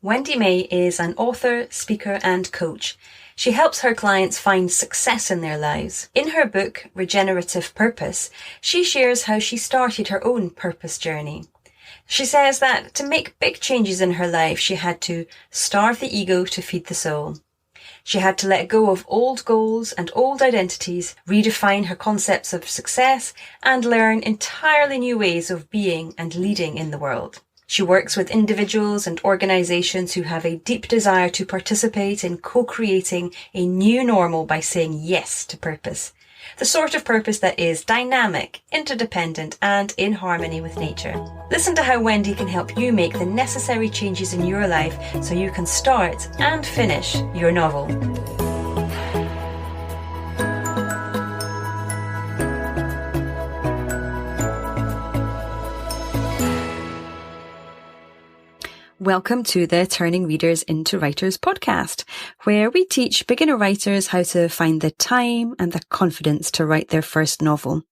Wendy May is an author, speaker, and coach. She helps her clients find success in their lives. In her book, Regenerative Purpose, she shares how she started her own purpose journey. She says that to make big changes in her life, she had to starve the ego to feed the soul. She had to let go of old goals and old identities, redefine her concepts of success, and learn entirely new ways of being and leading in the world. She works with individuals and organizations who have a deep desire to participate in co-creating a new normal by saying yes to purpose. The sort of purpose that is dynamic, interdependent, and in harmony with nature. Listen to how Wendy can help you make the necessary changes in your life so you can start and finish your novel. Welcome to the Turning Readers into Writers podcast, where we teach beginner writers how to find the time and the confidence to write their first novel.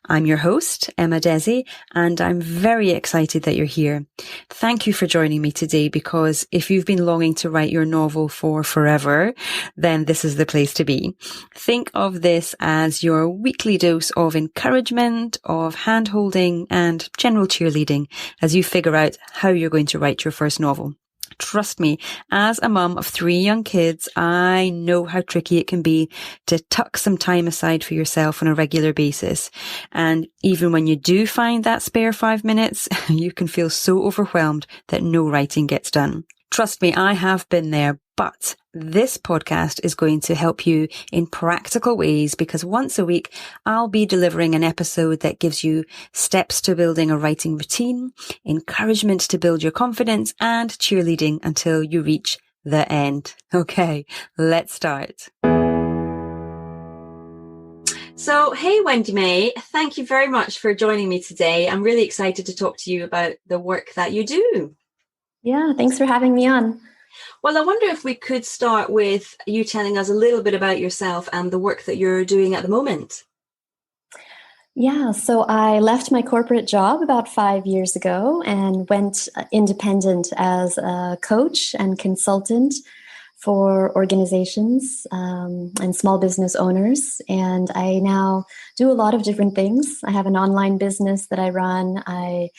I'm your host, Emma Desi, and I'm very excited that you're here. Thank you for joining me today, because if you've been longing to write your novel for forever, then this is the place to be. Think of this as your weekly dose of encouragement, of hand-holding, and general cheerleading as you figure out how you're going to write your first novel. Trust me, as a mum of 3 young kids, I know how tricky it can be to tuck some time aside for yourself on a regular basis. And even when you do find that spare 5 minutes, you can feel so overwhelmed that no writing gets done. Trust me, I have been there, but this podcast is going to help you in practical ways, because once a week, I'll be delivering an episode that gives you steps to building a writing routine, encouragement to build your confidence, and cheerleading until you reach the end. Okay, let's start. So, hey, Wendy May, thank you very much for joining me today. I'm really excited to talk to you about the work that you do. Yeah, thanks for having me on. Well, I wonder if we could start with you telling us a little bit about yourself and the work that you're doing at the moment. Yeah, so I left my corporate job about 5 years ago and went independent as a coach and consultant for organizations and small business owners. And I now do a lot of different things. I have an online business that I run. I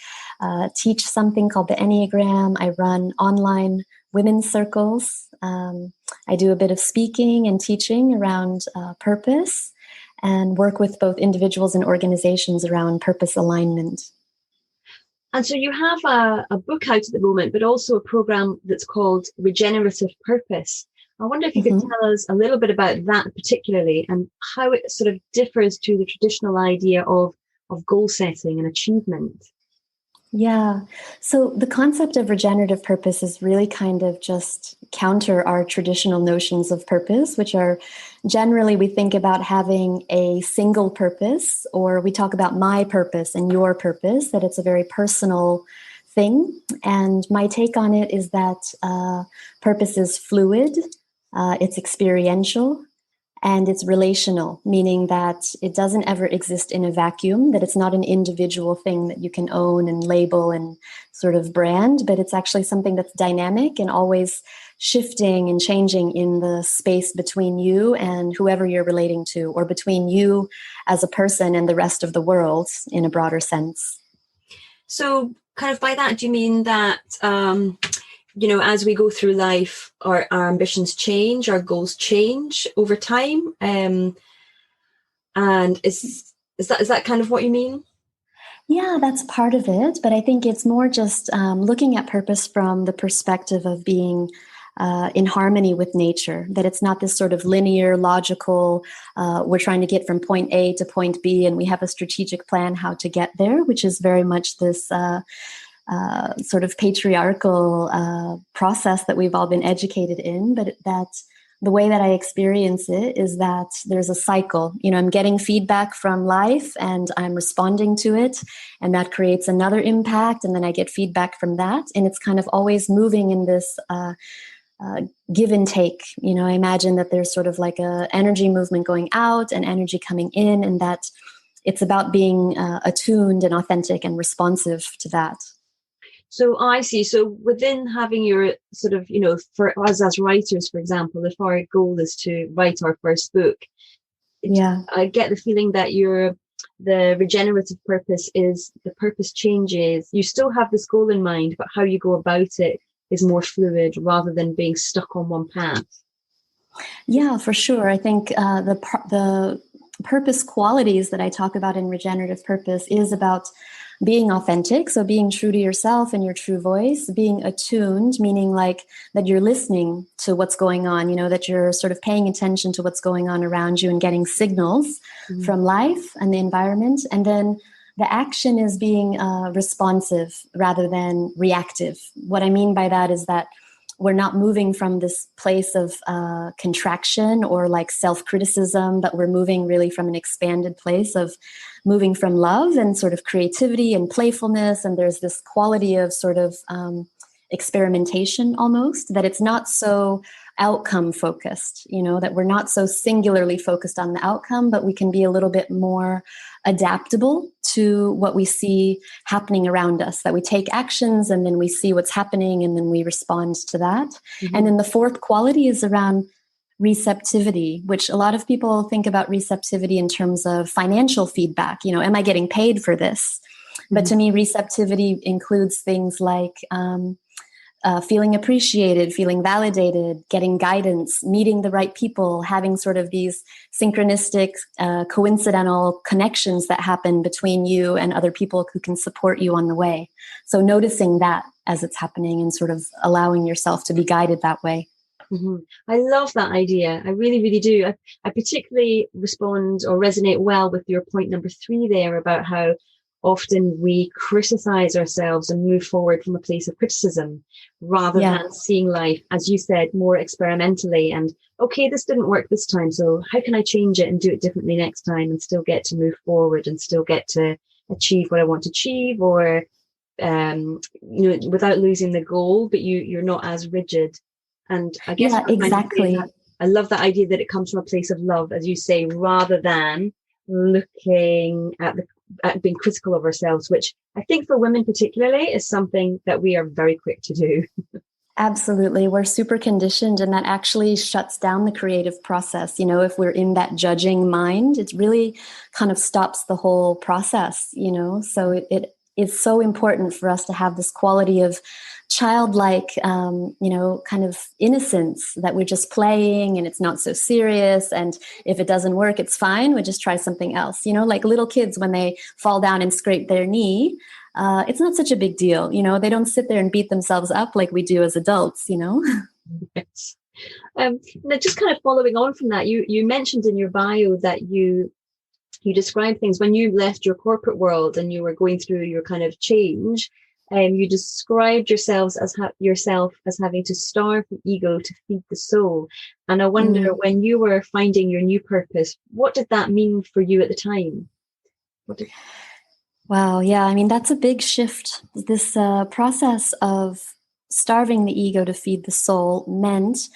teach something called the Enneagram. I run online women's circles. I do a bit of speaking and teaching around purpose, and work with both individuals and organizations around purpose alignment. And so you have a book out at the moment, but also a program that's called Regenerative Purpose. I wonder if you could tell us a little bit about that particularly, and how it sort of differs to the traditional idea of goal setting and achievement. Yeah. So the concept of regenerative purpose is really kind of just counter our traditional notions of purpose, which are generally we think about having a single purpose, or we talk about my purpose and your purpose, that it's a very personal thing. And my take on it is that purpose is fluid, it's experiential, and it's relational, meaning that it doesn't ever exist in a vacuum, that it's not an individual thing that you can own and label and sort of brand, but it's actually something that's dynamic and always shifting and changing in the space between you and whoever you're relating to, or between you as a person and the rest of the world in a broader sense. So kind of by that, do you mean that as we go through life, our ambitions change, our goals change over time? And is that kind of what you mean? Yeah, that's part of it. But I think it's more just looking at purpose from the perspective of being in harmony with nature, that it's not this sort of linear, logical, we're trying to get from point A to point B, and we have a strategic plan how to get there, which is very much this sort of patriarchal process that we've all been educated in, but that the way that I experience it is that there's a cycle. I'm getting feedback from life and I'm responding to it, and that creates another impact, and then I get feedback from that, and it's kind of always moving in this give and take. I imagine that there's sort of like a energy movement going out and energy coming in, and that it's about being attuned and authentic and responsive to that. So I see. So within having your sort of, for us as writers, for example, if our goal is to write our first book, Yeah. I get the feeling that the regenerative purpose is the purpose changes. You still have this goal in mind, but how you go about it is more fluid rather than being stuck on one path. Yeah, for sure. I think the purpose qualities that I talk about in regenerative purpose is about being authentic. So being true to yourself and your true voice, being attuned, meaning like that you're listening to what's going on, that you're sort of paying attention to what's going on around you and getting signals from life and the environment. And then the action is being responsive rather than reactive. What I mean by that is that we're not moving from this place of contraction or like self-criticism, but we're moving really from an expanded place of moving from love and sort of creativity and playfulness. And there's this quality of sort of experimentation almost, that it's not so outcome focused, that we're not so singularly focused on the outcome, but we can be a little bit more adaptable to what we see happening around us, that we take actions and then we see what's happening and then we respond to that. And then the fourth quality is around receptivity, which a lot of people think about receptivity in terms of financial feedback. Am I getting paid for this? But to me, receptivity includes things like feeling appreciated, feeling validated, getting guidance, meeting the right people, having sort of these synchronistic, coincidental connections that happen between you and other people who can support you on the way. So noticing that as it's happening and sort of allowing yourself to be guided that way. I love that idea. I really, really do. I particularly respond or resonate well with your point number 3 there about how often we criticize ourselves and move forward from a place of criticism rather than seeing life, as you said, more experimentally and, okay, this didn't work this time, so how can I change it and do it differently next time and still get to move forward and still get to achieve what I want to achieve, or, without losing the goal, but you're not as rigid. And I guess exactly. I love that idea that it comes from a place of love, as you say, rather than looking at being critical of ourselves, which I think for women particularly is something that we are very quick to do. Absolutely. We're super conditioned, and that actually shuts down the creative process. If we're in that judging mind, it really kind of stops the whole process, so it's so important for us to have this quality of childlike, kind of innocence, that we're just playing and it's not so serious. And if it doesn't work, it's fine. We just try something else, like little kids when they fall down and scrape their knee. It's not such a big deal. They don't sit there and beat themselves up like we do as adults, Yes. Now, just kind of following on from that, you mentioned in your bio that you described things when you left your corporate world and you were going through your kind of change. You described yourself as having to starve the ego to feed the soul. And I wonder, when you were finding your new purpose, what did that mean for you at the time? Wow. Yeah. I mean, that's a big shift. This process of starving the ego to feed the soul meant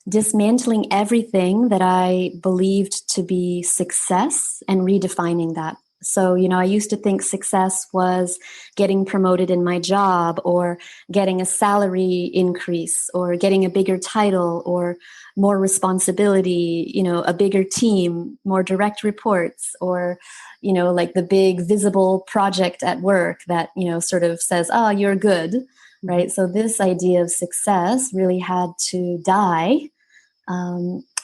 dismantling everything that I believed to be success and redefining that. So, I used to think success was getting promoted in my job, or getting a salary increase, or getting a bigger title, or more responsibility, a bigger team, more direct reports, or, like the big visible project at work that, sort of says, oh, you're good, right? So this idea of success really had to die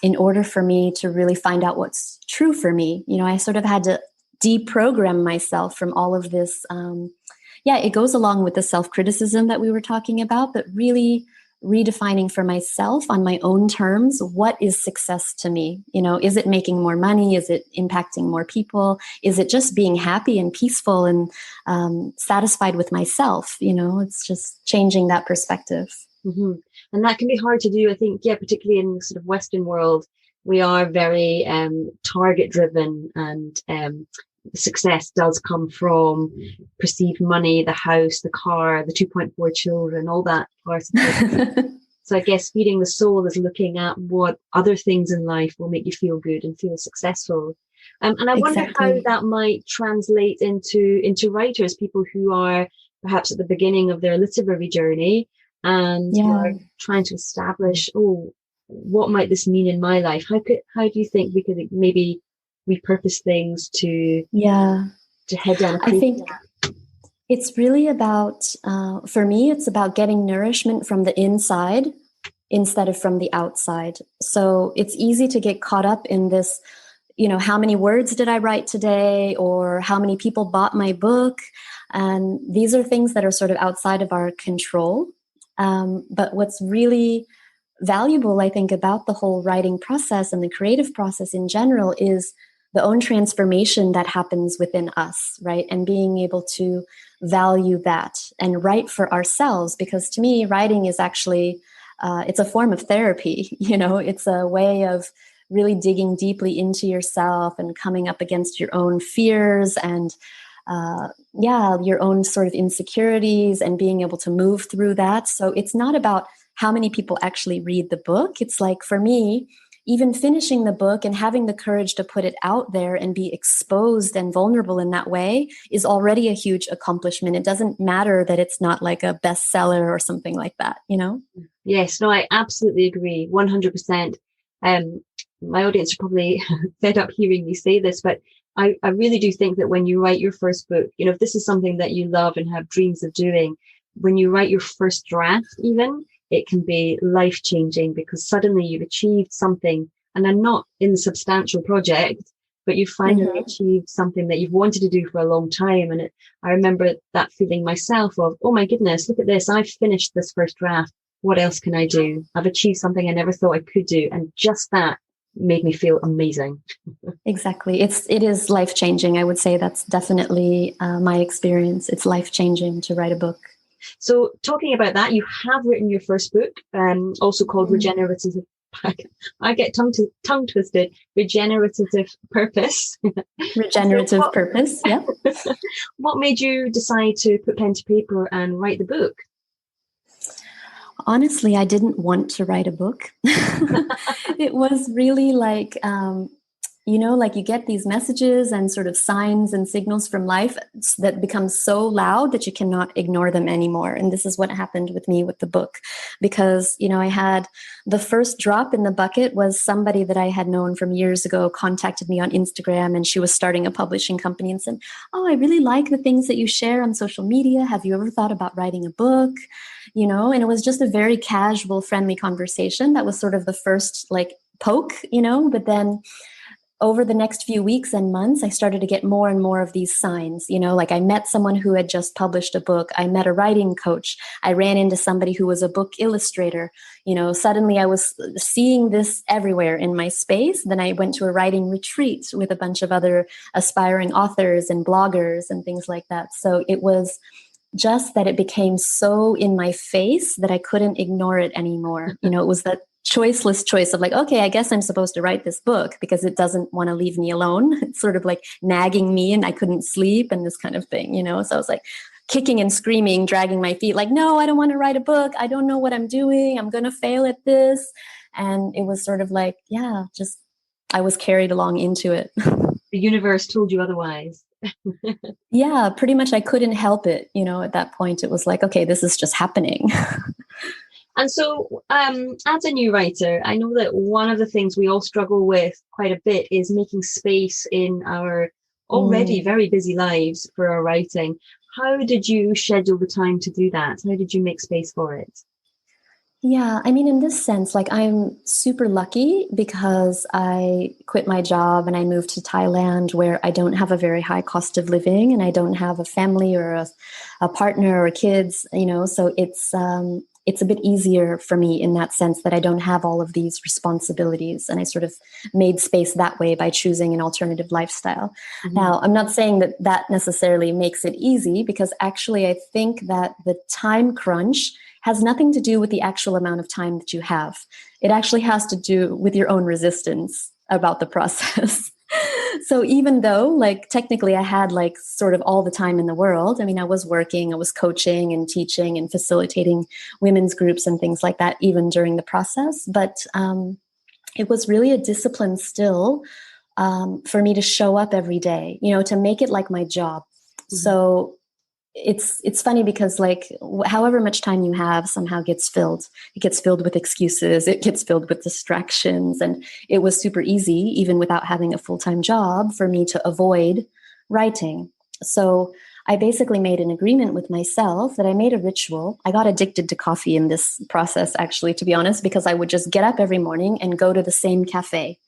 in order for me to really find out what's true for me. I sort of had to deprogram myself from all of this. It goes along with the self-criticism that we were talking about, but really redefining for myself on my own terms, what is success to me? Is it making more money? Is it impacting more people? Is it just being happy and peaceful and satisfied with myself? It's just changing that perspective. And that can be hard to do, I think, particularly in the sort of Western world. We are very target driven, and success does come from perceived money, the house, the car, the 2.4 children, all that part of it. So I guess feeding the soul is looking at what other things in life will make you feel good and feel successful. And I wonder how that might translate into writers, people who are perhaps at the beginning of their literary journey and who are trying to establish, what might this mean in my life? How do you think we could maybe repurpose things to head down a path? I think it's really about, for me, it's about getting nourishment from the inside instead of from the outside. So it's easy to get caught up in this, how many words did I write today, or how many people bought my book? And these are things that are sort of outside of our control. But what's really valuable, I think, about the whole writing process and the creative process in general is the own transformation that happens within us, right? And being able to value that and write for ourselves. Because to me, writing is actually, it's a form of therapy. It's a way of really digging deeply into yourself and coming up against your own fears and your own sort of insecurities and being able to move through that. So it's not about how many people actually read the book. It's like, for me, even finishing the book and having the courage to put it out there and be exposed and vulnerable in that way is already a huge accomplishment. It doesn't matter that it's not like a bestseller or something like that, Yes, no, I absolutely agree. 100%. My audience are probably fed up hearing me say this, but I really do think that when you write your first book, if this is something that you love and have dreams of doing, when you write your first draft, even, it can be life-changing because suddenly you've achieved something, and a not insubstantial project, but you finally achieved something that you've wanted to do for a long time. And I remember that feeling myself of, oh my goodness, look at this. I've finished this first draft. What else can I do? I've achieved something I never thought I could do. And just that made me feel amazing. Exactly. It is life-changing. I would say that's definitely my experience. It's life-changing to write a book. So talking about that, you have written your first book, also called Regenerative. I get tongue twisted. Regenerative Purpose. Regenerative Purpose. Yeah. What made you decide to put pen to paper and write the book? Honestly, I didn't want to write a book. It was really like, like you get these messages and sort of signs and signals from life that become so loud that you cannot ignore them anymore. And this is what happened with me with the book, because, I had the first drop in the bucket was somebody that I had known from years ago contacted me on Instagram, and she was starting a publishing company and said, "Oh, I really like the things that you share on social media. Have you ever thought about writing a book?" And it was just a very casual, friendly conversation. That was sort of the first poke, but then over the next few weeks and months, I started to get more and more of these signs, like I met someone who had just published a book. I met a writing coach. I ran into somebody who was a book illustrator. Suddenly I was seeing this everywhere in my space. Then I went to a writing retreat with a bunch of other aspiring authors and bloggers and things like that. So it was just that it became so in my face that I couldn't ignore it anymore. It was that choiceless choice of okay, I guess I'm supposed to write this book because it doesn't want to leave me alone. It's sort of nagging me and I couldn't sleep and this kind of thing, So I was kicking and screaming, dragging my feet, no, I don't want to write a book. I don't know what I'm doing. I'm going to fail at this. And it was sort of I was carried along into it. The universe told you otherwise. Yeah, pretty much. I couldn't help it. At that point, it was okay, this is just happening. And so as a new writer, I know that one of the things we all struggle with quite a bit is making space in our already very busy lives for our writing. How did you schedule the time to do that? How did you make space for it? Yeah, I mean, in this sense, I'm super lucky because I quit my job and I moved to Thailand, where I don't have a very high cost of living and I don't have a family or a partner or kids, so it's a bit easier for me in that sense that I don't have all of these responsibilities. And I sort of made space that way by choosing an alternative lifestyle. Mm-hmm. Now, I'm not saying that that necessarily makes it easy, because actually I think that the time crunch has nothing to do with the actual amount of time that you have. It actually has to do with your own resistance about the process. So even though technically I had sort of all the time in the world, I mean, I was working, I was coaching and teaching and facilitating women's groups and things like that, even during the process. But it was really a discipline still for me to show up every day, to make it like my job. Mm-hmm. So it's funny because like however much time you have somehow gets filled. It gets filled with excuses. It gets filled with distractions. And it was super easy, even without having a full-time job, for me to avoid writing. So I basically made an agreement with myself that I made a ritual. I got addicted to coffee in this process, actually, to be honest, because I would just get up every morning and go to the same cafe.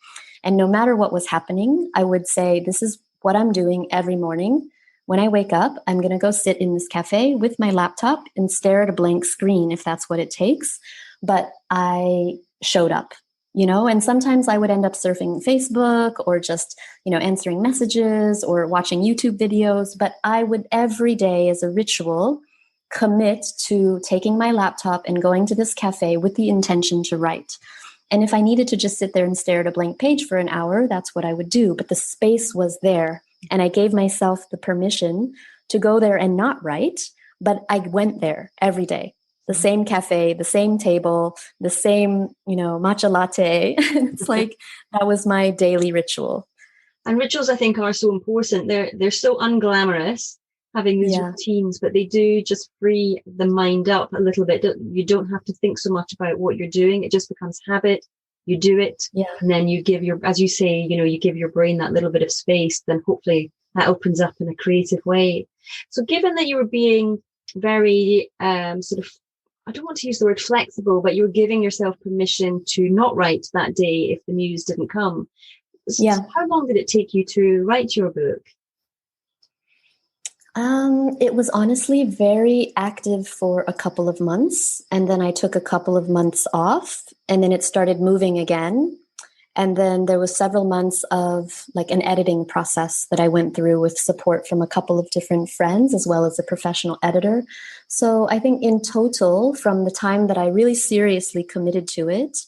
And no matter what was happening, I would say, this is what I'm doing every morning. When I wake up, I'm going to go sit in this cafe with my laptop and stare at a blank screen if that's what it takes. But I showed up, and sometimes I would end up surfing Facebook or just, answering messages or watching YouTube videos. But I would every day as a ritual commit to taking my laptop and going to this cafe with the intention to write. And if I needed to just sit there and stare at a blank page for an hour, that's what I would do. But the space was there. And I gave myself the permission to go there and not write, but I went there every day. The same cafe, the same table, the same, matcha latte. It's like, that was my daily ritual. And rituals, I think, are so important. They're so unglamorous, having these routines, but they do just free the mind up a little bit. You don't have to think so much about what you're doing. It just becomes habit. You do it, and then you give as you say, you give your brain that little bit of space, then hopefully that opens up in a creative way. So given that you were being very sort of, I don't want to use the word flexible, but you were giving yourself permission to not write that day if the muse didn't come. So how long did it take you to write your book? It was honestly very active for a couple of months. And then I took a couple of months off, and then it started moving again. And then there was several months of like an editing process that I went through with support from a couple of different friends, as well as a professional editor. So I think in total, from the time that I really seriously committed to it,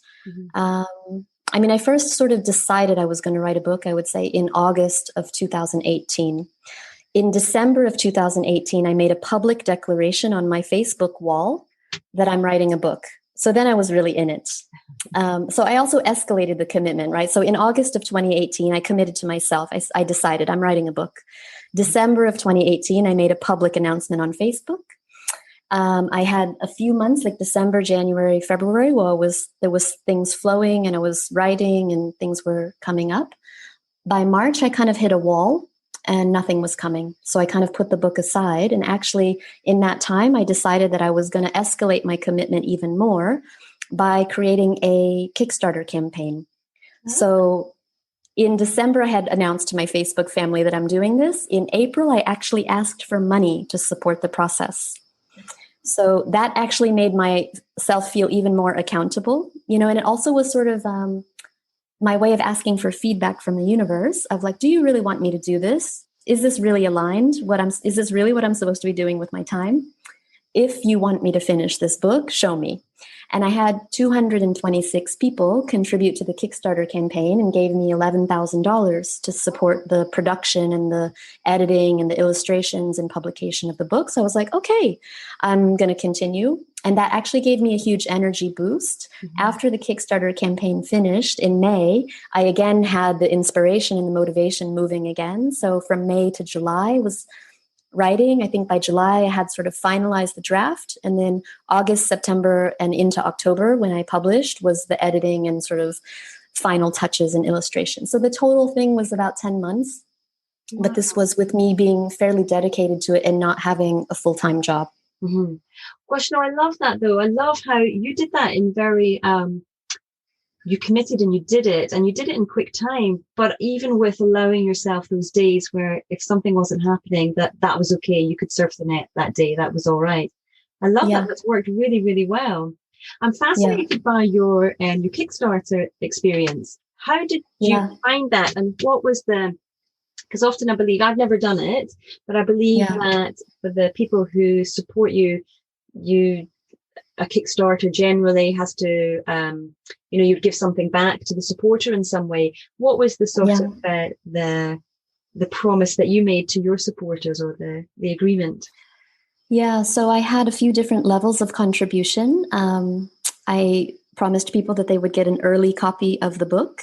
I first sort of decided I was going to write a book, I would say, in August of 2018. In December of 2018, I made a public declaration on my Facebook wall that I'm writing a book. So then I was really in it. So I also escalated the commitment, right? So in August of 2018, I committed to myself. I decided I'm writing a book. December of 2018, I made a public announcement on Facebook. I had a few months, like December, January, February, there was things flowing and I was writing and things were coming up. By March, I kind of hit a wall. And nothing was coming. So I kind of put the book aside. And actually, in that time, I decided that I was going to escalate my commitment even more by creating a Kickstarter campaign. So in December, I had announced to my Facebook family that I'm doing this. In April, I actually asked for money to support the process. So that actually made myself feel even more accountable, and it also was sort of my way of asking for feedback from the universe of like, do you really want me to do this? Is this really aligned? Is this really what I'm supposed to be doing with my time? If you want me to finish this book, show me. And I had 226 people contribute to the Kickstarter campaign and gave me $11,000 to support the production and the editing and the illustrations and publication of the book. So I was like, okay, I'm going to continue. And that actually gave me a huge energy boost. After the Kickstarter campaign finished in May, I again had the inspiration and the motivation moving again. So from May to July was writing. I think by July, I had sort of finalized the draft. And then August, September, and into October, when I published, was the editing and sort of final touches and illustrations. So the total thing was about 10 months. Wow. But this was with me being fairly dedicated to it and not having a full-time job. Mm-hmm. Gosh, no, I love that, though. I love how you did that in very... you committed and you did it in quick time, but even with allowing yourself those days where if something wasn't happening, that was okay. You could surf the net that day. That was all right. I love that. That's worked really, really well. I'm fascinated by your Kickstarter experience. How did you find that? And what was because often I believe, I've never done it, but I believe that for the people who support you, a Kickstarter generally has to, you'd give something back to the supporter in some way. What was the sort of the promise that you made to your supporters, or the agreement? Yeah, so I had a few different levels of contribution. I promised people that they would get an early copy of the book.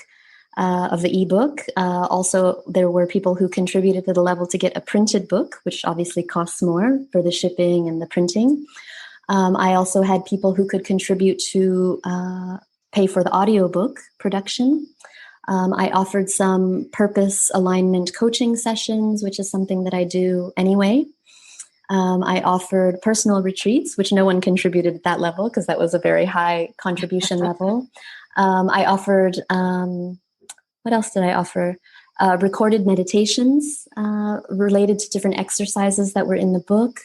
of the ebook. Also, there were people who contributed to the level to get a printed book, which obviously costs more for the shipping and the printing. I also had people who could contribute to pay for the audiobook production. I offered some purpose alignment coaching sessions, which is something that I do anyway. I offered personal retreats, which no one contributed at that level because that was a very high contribution level. I offered, what else did I offer? Recorded meditations related to different exercises that were in the book.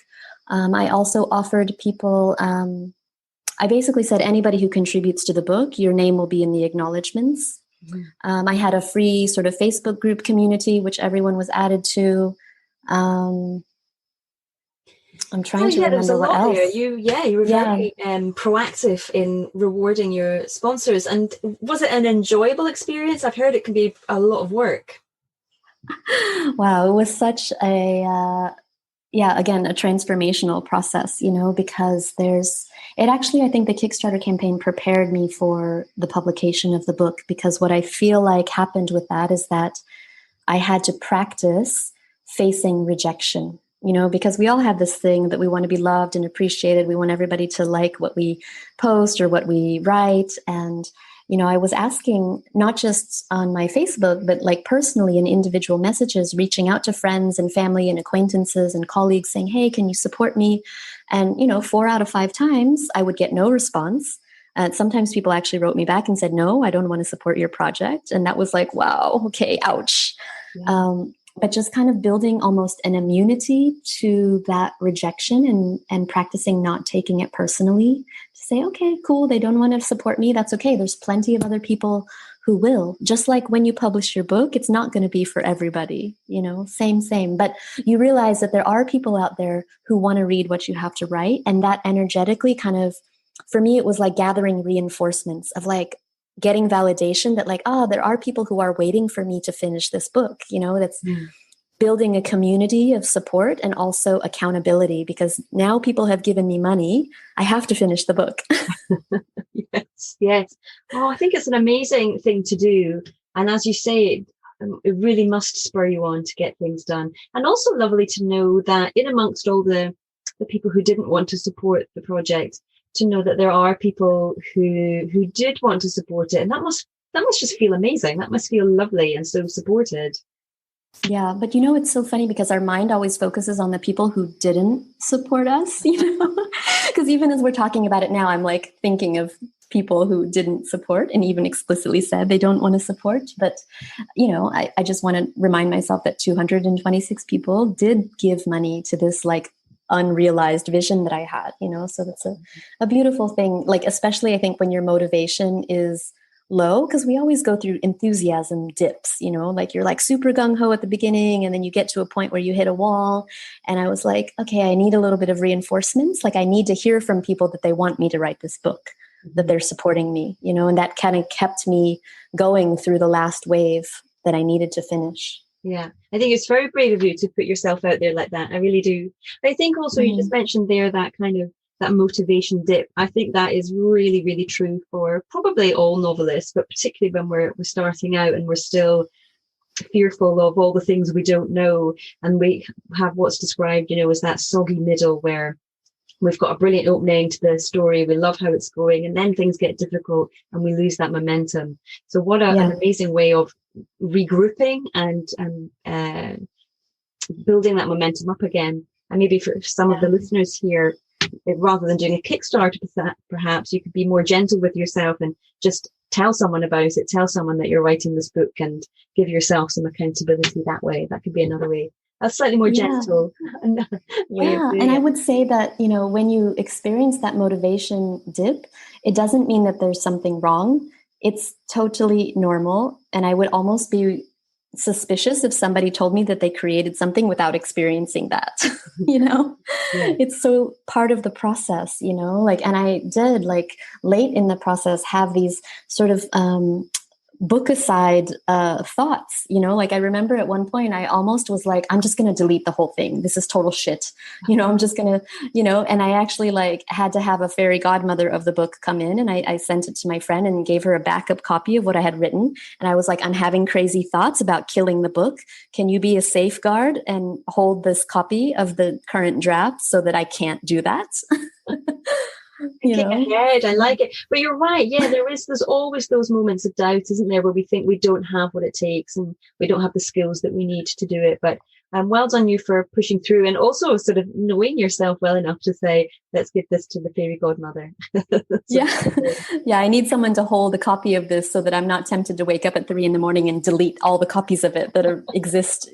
I also offered people, I basically said, anybody who contributes to the book, your name will be in the acknowledgements. I had a free sort of Facebook group community, which everyone was added to. I'm trying to remember what else. There. You were very proactive in rewarding your sponsors. And was it an enjoyable experience? I've heard it can be a lot of work. Wow, it was such a again, a transformational process, because I think the Kickstarter campaign prepared me for the publication of the book, because what I feel like happened with that is that I had to practice facing rejection, because we all have this thing that we want to be loved and appreciated. We want everybody to like what we post or what we write. And, I was asking, not just on my Facebook, but like personally in individual messages, reaching out to friends and family and acquaintances and colleagues saying, hey, can you support me? And, 4 out of 5 times I would get no response. Sometimes people actually wrote me back and said, no, I don't want to support your project. And that was like, wow, okay, ouch. Yeah. But just kind of building almost an immunity to that rejection and practicing not taking it personally. Say, okay, cool, they don't want to support me. That's okay. There's plenty of other people who will. Just like when you publish your book, it's not going to be for everybody, same. But you realize that there are people out there who want to read what you have to write. And that energetically kind of, for me, it was like gathering reinforcements of like getting validation that like, there are people who are waiting for me to finish this book, that's building a community of support and also accountability, because now people have given me money. I have to finish the book. Yes. Oh, I think it's an amazing thing to do. And as you say, it really must spur you on to get things done. And also lovely to know that in amongst all the people who didn't want to support the project, to know that there are people who did want to support it. And that must just feel amazing. That must feel lovely and so supported. Yeah, but it's so funny because our mind always focuses on the people who didn't support us, because even as we're talking about it now, I'm like thinking of people who didn't support and even explicitly said they don't want to support. But, I just want to remind myself that 226 people did give money to this like unrealized vision that I had, so that's a beautiful thing. Like, especially I think when your motivation is low, because we always go through enthusiasm dips, like you're like super gung-ho at the beginning and then you get to a point where you hit a wall. And I was like, okay, I need a little bit of reinforcements. Like I need to hear from people that they want me to write this book, that they're supporting me, and that kind of kept me going through the last wave that I needed to finish. Yeah, I think it's very brave of you to put yourself out there like that. I really do. But I think also you just mentioned there that kind of that motivation dip. I think that is really, really true for probably all novelists, but particularly when we're starting out and we're still fearful of all the things we don't know. And we have what's described, as that soggy middle where we've got a brilliant opening to the story. We love how it's going. And then things get difficult and we lose that momentum. So what an amazing way of regrouping and building that momentum up again. And maybe for some of the listeners here, rather than doing a Kickstarter, perhaps you could be more gentle with yourself and just tell someone about it. Tell someone that you're writing this book and give yourself some accountability that way. That could be another way. A slightly more gentle way of doing and it. I would say that, when you experience that motivation dip, it doesn't mean that there's something wrong. It's totally normal. And I would almost be suspicious if somebody told me that they created something without experiencing that, It's so part of the process, and I did like late in the process have these sort of book aside thoughts, like I remember at one point I almost was like, I'm just going to delete the whole thing. This is total shit. I'm just going to, and I actually had to have a fairy godmother of the book come in, and I sent it to my friend and gave her a backup copy of what I had written. And I was like, I'm having crazy thoughts about killing the book. Can you be a safeguard and hold this copy of the current draft so that I can't do that? Thinking ahead, I like it. But you're right. Yeah, there's always those moments of doubt, isn't there, where we think we don't have what it takes and we don't have the skills that we need to do it. But well done you for pushing through, and also sort of knowing yourself well enough to say, let's give this to the fairy godmother. Yeah. I need someone to hold a copy of this so that I'm not tempted to wake up at 3 a.m. and delete all the copies of it that exist.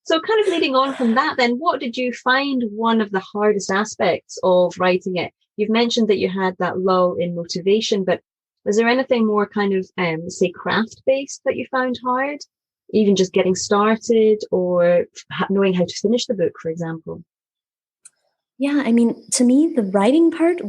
So kind of leading on from that, then, what did you find one of the hardest aspects of writing it? You've mentioned that you had that lull in motivation, but was there anything more kind of, say, craft-based that you found hard? Even just getting started, or knowing how to finish the book, for example? Yeah, I mean, to me, the writing part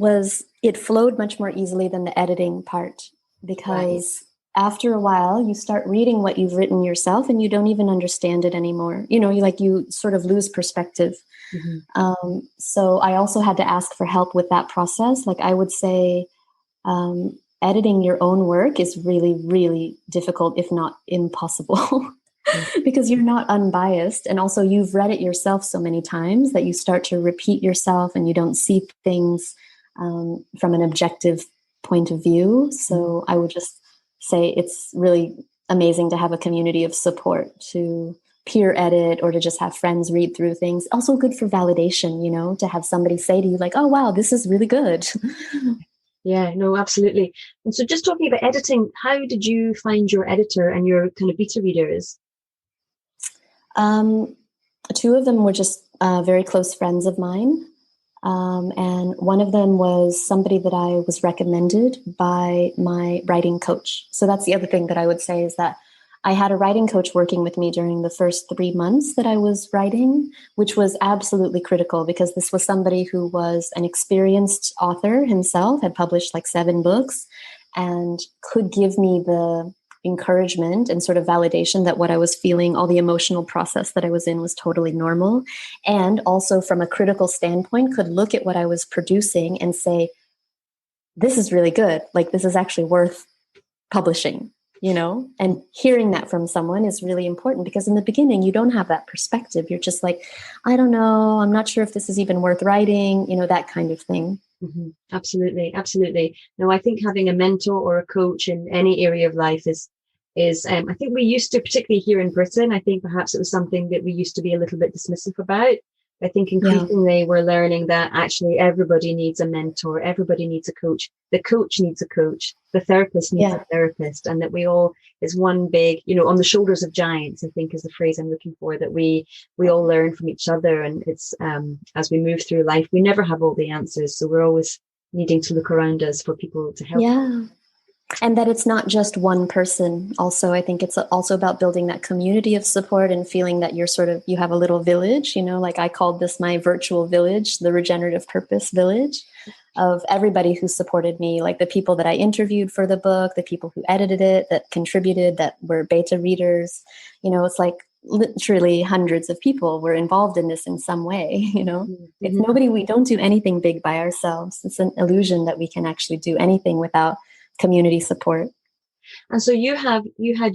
it flowed much more easily than the editing part, because after a while, you start reading what you've written yourself and you don't even understand it anymore. You sort of lose perspective. Mm-hmm. So I also had to ask for help with that process. Like I would say, editing your own work is really, really difficult, if not impossible, because you're not unbiased. And also you've read it yourself so many times that you start to repeat yourself and you don't see things from an objective point of view. So I would just say it's really amazing to have a community of support to peer edit or to just have friends read through things. Also good for validation, to have somebody say to you like, oh, wow, this is really good. Yeah, no, absolutely. And so just talking about editing, how did you find your editor and your kind of beta readers? 2 of them were just very close friends of mine. And one of them was somebody that I was recommended by my writing coach. So that's the other thing that I would say, is that I had a writing coach working with me during the first 3 months that I was writing, which was absolutely critical, because this was somebody who was an experienced author himself, had published like 7 books, and could give me the encouragement and sort of validation that what I was feeling, all the emotional process that I was in, was totally normal. And also from a critical standpoint, could look at what I was producing and say, this is really good. Like, this is actually worth publishing, and hearing that from someone is really important, because in the beginning, you don't have that perspective. You're just like, I don't know, I'm not sure if this is even worth writing, that kind of thing. Mm-hmm. Absolutely. Absolutely. No, I think having a mentor or a coach in any area of life is I think we used to, particularly here in Britain, I think perhaps it was something that we used to be a little bit dismissive about. I think increasingly we're learning that actually everybody needs a mentor, everybody needs a coach, the coach needs a coach, the therapist needs a therapist, and that we all is one big, on the shoulders of giants, I think is the phrase I'm looking for, that we all learn from each other. And it's as we move through life, we never have all the answers, so we're always needing to look around us for people to help. Yeah. And that it's not just one person. Also, I think it's also about building that community of support and feeling that you have a little village, like I called this my virtual village, the Regenerative Purpose village, of everybody who supported me, like the people that I interviewed for the book, the people who edited it, that contributed, that were beta readers. It's like literally hundreds of people were involved in this in some way. It's nobody, we don't do anything big by ourselves. It's an illusion that we can actually do anything without community support. And so you had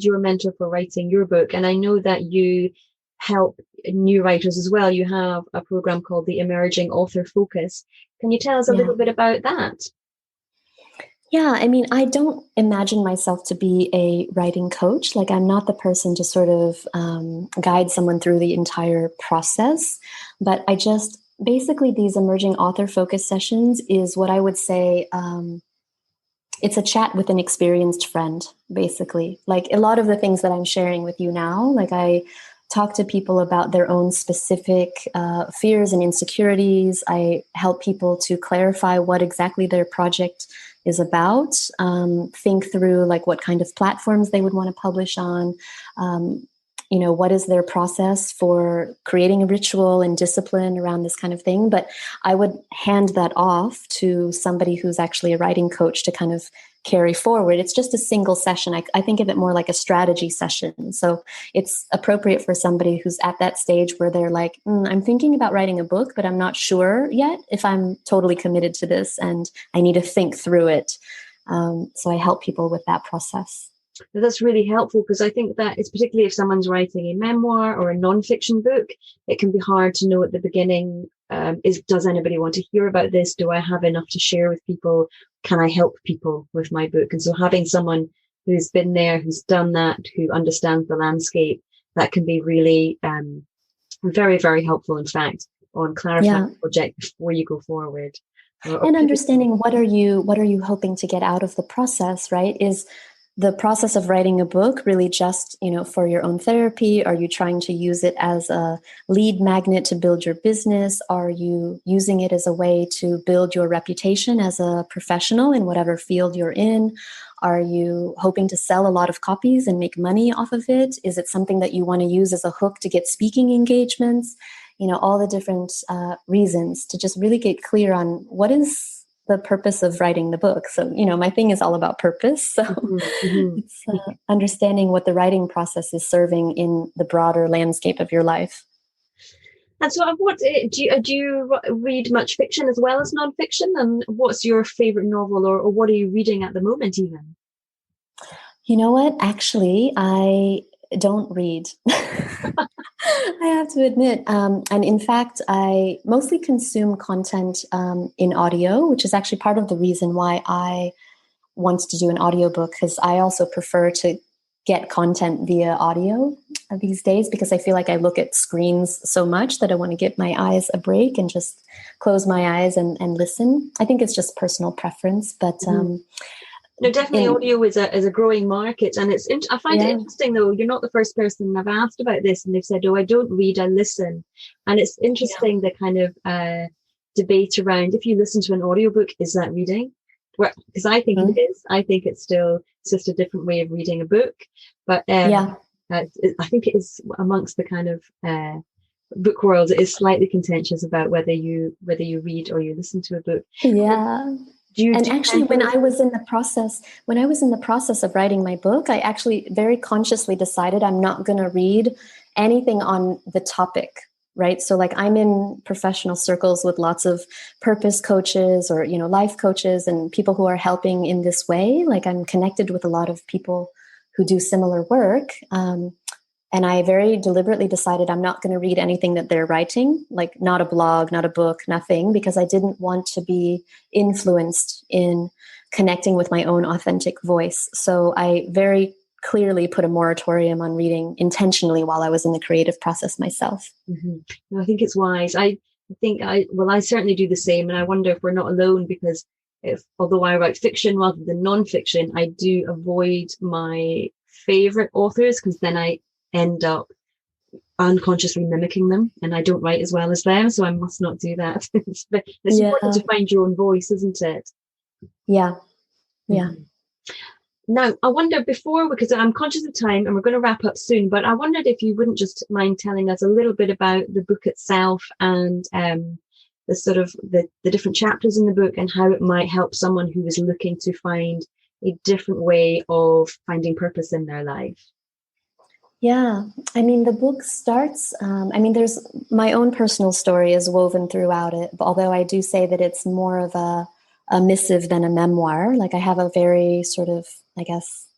your mentor for writing your book, and I know that you help new writers as well. You have a program called the Emerging Author Focus. Can you tell us a little bit about that? Yeah, I mean, I don't imagine myself to be a writing coach. Like, I'm not the person to sort of guide someone through the entire process, but I just, basically these Emerging Author Focus sessions is what I would say, it's a chat with an experienced friend, basically. Like a lot of the things that I'm sharing with you now, like I talk to people about their own specific fears and insecurities. I help people to clarify what exactly their project is about, think through like what kind of platforms they would want to publish on, what is their process for creating a ritual and discipline around this kind of thing. But I would hand that off to somebody who's actually a writing coach to kind of carry forward. It's just a single session. I think of it more like a strategy session. So it's appropriate for somebody who's at that stage where they're like, I'm thinking about writing a book, but I'm not sure yet if I'm totally committed to this and I need to think through it. So I help people with that process. That's really helpful, because I think that it's particularly if someone's writing a memoir or a non-fiction book, it can be hard to know at the beginning, does anybody want to hear about this? Do I have enough to share with people? Can I help people with my book? And so having someone who's been there, who's done that, who understands the landscape, that can be really very, very helpful, in fact, on clarifying the project before you go forward. And understanding what are you hoping to get out of the process, right? Is the process of writing a book really just, for your own therapy? Are you trying to use it as a lead magnet to build your business? Are you using it as a way to build your reputation as a professional in whatever field you're in? Are you hoping to sell a lot of copies and make money off of it? Is it something that you want to use as a hook to get speaking engagements? All the different reasons to just really get clear on what is the purpose of writing the book. So, my thing is all about purpose. So it's understanding what the writing process is serving in the broader landscape of your life. And so what do you read much fiction as well as nonfiction? And what's your favorite novel, or what are you reading at the moment even? You know what? Actually, I don't read. I have to admit. And in fact, I mostly consume content in audio, which is actually part of the reason why I want to do an audiobook, because I also prefer to get content via audio these days, because I feel like I look at screens so much that I want to give my eyes a break and just close my eyes and listen. I think it's just personal preference, but no, definitely audio is a growing market, and I find it interesting though. You're not the first person I've asked about this, and they've said, "Oh, I don't read, I listen." And it's interesting the kind of debate around, if you listen to an audiobook, is that reading? Because I think it is. I think it's just a different way of reading a book. But I think it is amongst the kind of book world. It is slightly contentious about whether you read or you listen to a book. Yeah. When I was in the process of writing my book, I actually very consciously decided I'm not going to read anything on the topic, right? So like I'm in professional circles with lots of purpose coaches or, life coaches and people who are helping in this way. Like I'm connected with a lot of people who do similar work. And I very deliberately decided I'm not going to read anything that they're writing, like not a blog, not a book, nothing, because I didn't want to be influenced in connecting with my own authentic voice. So I very clearly put a moratorium on reading intentionally while I was in the creative process myself. Mm-hmm. I think it's wise. I certainly do the same. And I wonder if we're not alone, because although I write fiction rather than nonfiction, I do avoid my favorite authors, because then I end up unconsciously mimicking them, and I don't write as well as them, so I must not do that. It's important to find your own voice, isn't it? Yeah. Now, I wonder because I'm conscious of time and we're going to wrap up soon, but I wondered if you wouldn't just mind telling us a little bit about the book itself and the sort of the different chapters in the book, and how it might help someone who is looking to find a different way of finding purpose in their life. Yeah, the book starts, there's my own personal story is woven throughout it, although I do say that it's more of a missive than a memoir. Like I have a very sort of, I guess,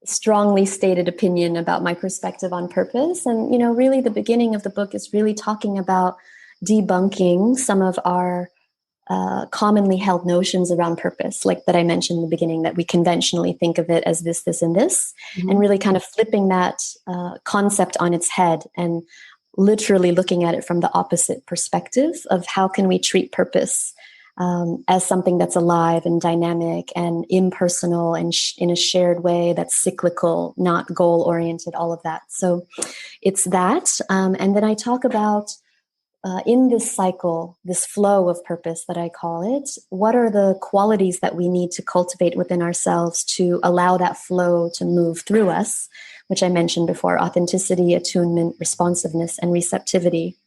strongly stated opinion about my perspective on purpose. And, really the beginning of the book is really talking about debunking some of our commonly held notions around purpose, like that I mentioned in the beginning, that we conventionally think of it as this, and this, and really kind of flipping that concept on its head and literally looking at it from the opposite perspective of how can we treat purpose as something that's alive and dynamic and impersonal and in a shared way that's cyclical, not goal-oriented, all of that. So it's that. And then I talk about in this cycle, this flow of purpose that I call it, what are the qualities that we need to cultivate within ourselves to allow that flow to move through us which I mentioned before, authenticity, attunement, responsiveness, and receptivity.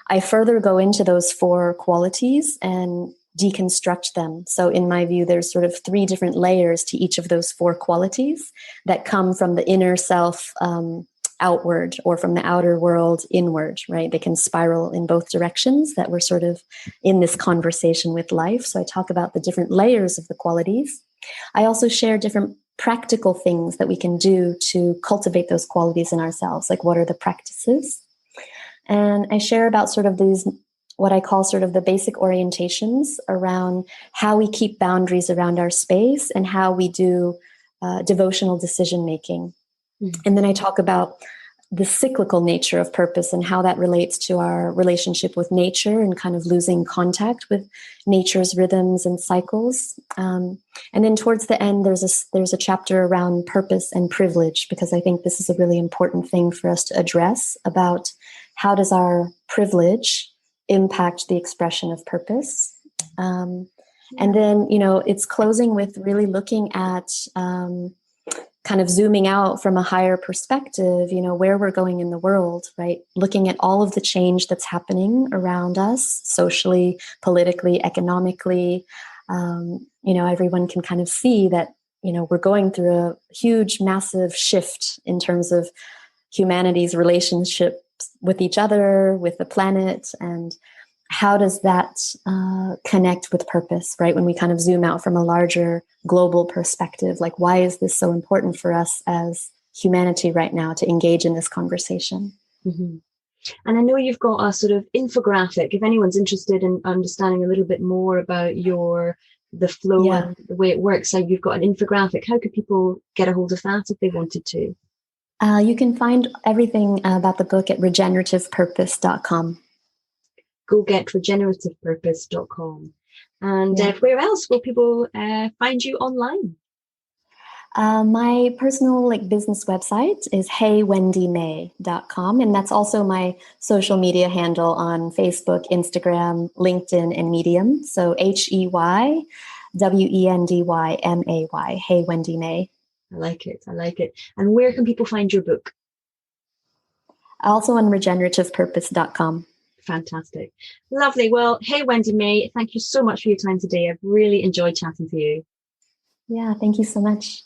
I further go into those 4 qualities and deconstruct them. So in my view, there's sort of 3 different layers to each of those 4 qualities that come from the inner self outward, or from the outer world inward, right? They can spiral in both directions, that we're sort of in this conversation with life. So I talk about the different layers of the qualities. I also share different practical things that we can do to cultivate those qualities in ourselves. Like, what are the practices? And I share about sort of these, what I call sort of the basic orientations around how we keep boundaries around our space and how we do devotional decision making. Mm-hmm. And then I talk about the cyclical nature of purpose and how that relates to our relationship with nature and kind of losing contact with nature's rhythms and cycles. And then towards the end, there's a chapter around purpose and privilege, because I think this is a really important thing for us to address about how does our privilege impact the expression of purpose. And then, it's closing with really looking at kind of zooming out from a higher perspective, where we're going in the world, right? Looking at all of the change that's happening around us, socially, politically, economically. Everyone can kind of see that, we're going through a huge, massive shift in terms of humanity's relationships with each other, with the planet, and how does that connect with purpose, right? When we kind of zoom out from a larger global perspective, like, why is this so important for us as humanity right now to engage in this conversation? Mm-hmm. And I know you've got a sort of infographic. If anyone's interested in understanding a little bit more about the flow and the way it works, so you've got an infographic. How could people get a hold of that if they wanted to? You can find everything about the book at regenerativepurpose.com. Go get regenerativepurpose.com. And where else will people find you online? My personal business website is heywendymay.com, and that's also my social media handle on Facebook, Instagram, LinkedIn, and Medium. So HeyWendyMay, Hey Wendy May. I like it. And where can people find your book? Also on regenerativepurpose.com. Fantastic. Lovely. Well, hey, Wendy May, thank you so much for your time today. I've really enjoyed chatting to you. Yeah, thank you so much.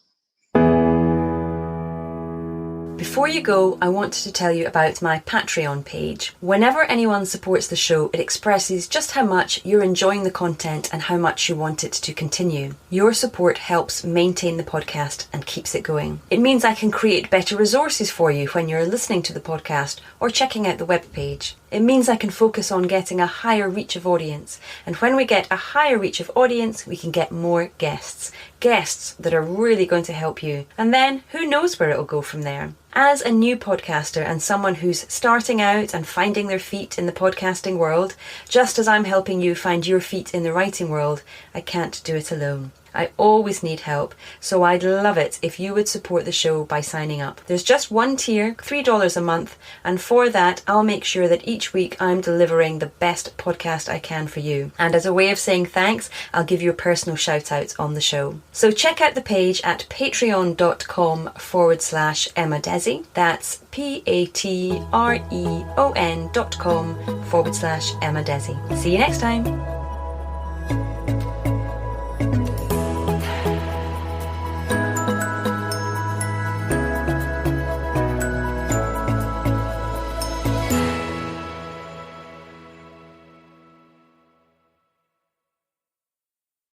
Before you go, I wanted to tell you about my Patreon page. Whenever anyone supports the show, it expresses just how much you're enjoying the content and how much you want it to continue. Your support helps maintain the podcast and keeps it going. It means I can create better resources for you when you're listening to the podcast or checking out the webpage. It means I can focus on getting a higher reach of audience. And when we get a higher reach of audience, we can get more guests. Guests that are really going to help you. And then who knows where it'll go from there. As a new podcaster and someone who's starting out and finding their feet in the podcasting world, just as I'm helping you find your feet in the writing world, I can't do it alone. I always need help, so I'd love it if you would support the show by signing up. There's just one tier, $3 a month, and for that I'll make sure that each week I'm delivering the best podcast I can for you. And as a way of saying thanks, I'll give you a personal shout out on the show. So check out the page at patreon.com/Emma Desi. That's patreon.com/Emma Desi. See you next time.